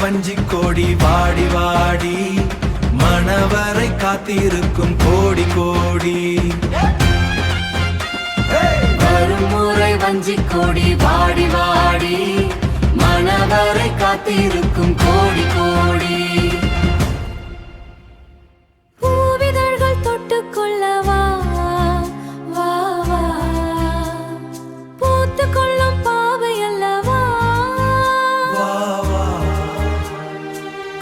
வஞ்சிக் கோடி வாடி வாடி மணவரை காத்திருக்கும் கோடி கோடி. வருமுறை வஞ்சிக் கோடி வாடி வாடி மணவரை காத்திருக்கும் கோடி கோடி. பூவிதழ்கள் தொட்டுக்கொள்ளவா வா வா பூத்து கொள்ளும் பாவை அல்லவா வா வா.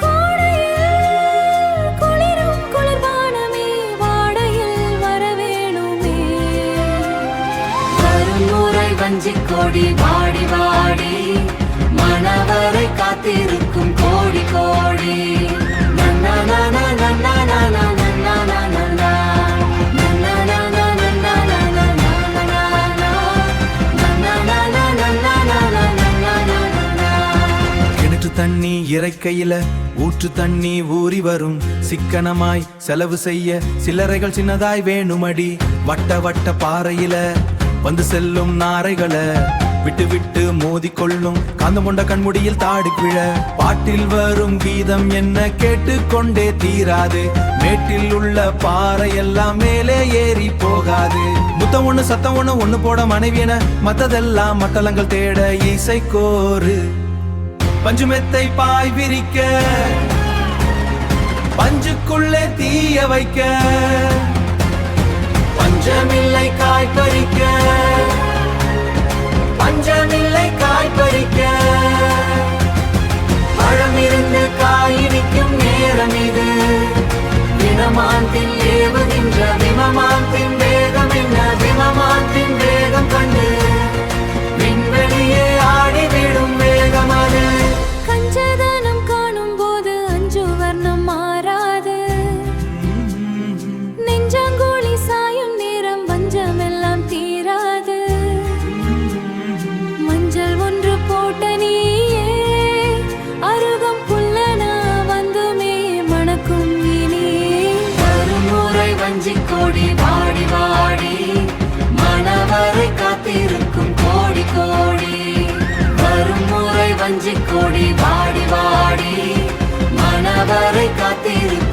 கோடையில் குளிரும் குளிர்வானமே வாடையில் வரவேணுமே. வருமுறை வஞ்சிக் கோடி வாடி வாடி மணவரை காத்திருக்கும் கோடி கோடி. நன்னா நன்னா நன்னா நன்னா நன்னா நன்னா நன்னா நன்னா நன்னா நன்னா நன்னா. கிணற்று தண்ணி இறைக்கையில ஊற்று தண்ணி ஊறி வரும். சிக்கனமாய் செலவு செய்ய சில்லறைகள் சின்னதாய் வேணுமடி. வட்ட வட்ட பாறையில வந்து செல்லும் நாரைகளை விட்டு விட்டு மோதிக்கொள்ளும் காந்தம் கொண்ட கண்முடியில் தாடி கிழ. பாட்டில் வரும் கீதம் என்ன கேட்டுக்கொண்டே தீராது. மேட்டில் உள்ள பாறை எல்லாம் மேலே ஏறி போகாது. முத்தம் ஒண்ணு சத்தம் ஒண்ணு ஒண்ணு போட மனைவியன மத்ததெல்லாம் மத்தளங்கள் தேட இசை கோரு. பஞ்சு மெத்தை பாய் விரிக்க பஞ்சுக்குள்ளே தீய வைக்க. பஞ்சமில்லை காய் பறிக்க பஞ்சமில்லை காய் பறிக்க. பழமிருந்து காயினிக்கும் நேரம் இது. வினமாந்தில் ஏவுகின்ற விமமாந்தின் வேகம் என்ன. விமமாந்தின் வேகம் கண்டு விண்வெளியே ஆடிவிடும் வேகம் அது. கஞ்சதானம் காணும் போது அஞ்சு வர்ணம் மாறாது. நெஞ்சாங்கோழி சாயும் நேரம் வஞ்சமெல்லாம் தீராது. மஞ்சள் ஒன்று போட்ட நீயே அருகம் புல்லனா வந்துமே மணக்கும் இனி. வருமுறை வஞ்சிக் கோடி வாடி வாடி மணவரை காத்திருக்கும் கோடி கோடி. வருமுறை வஞ்சிக் கோடி வாடி வாடி மணவரை காத்திருக்கும்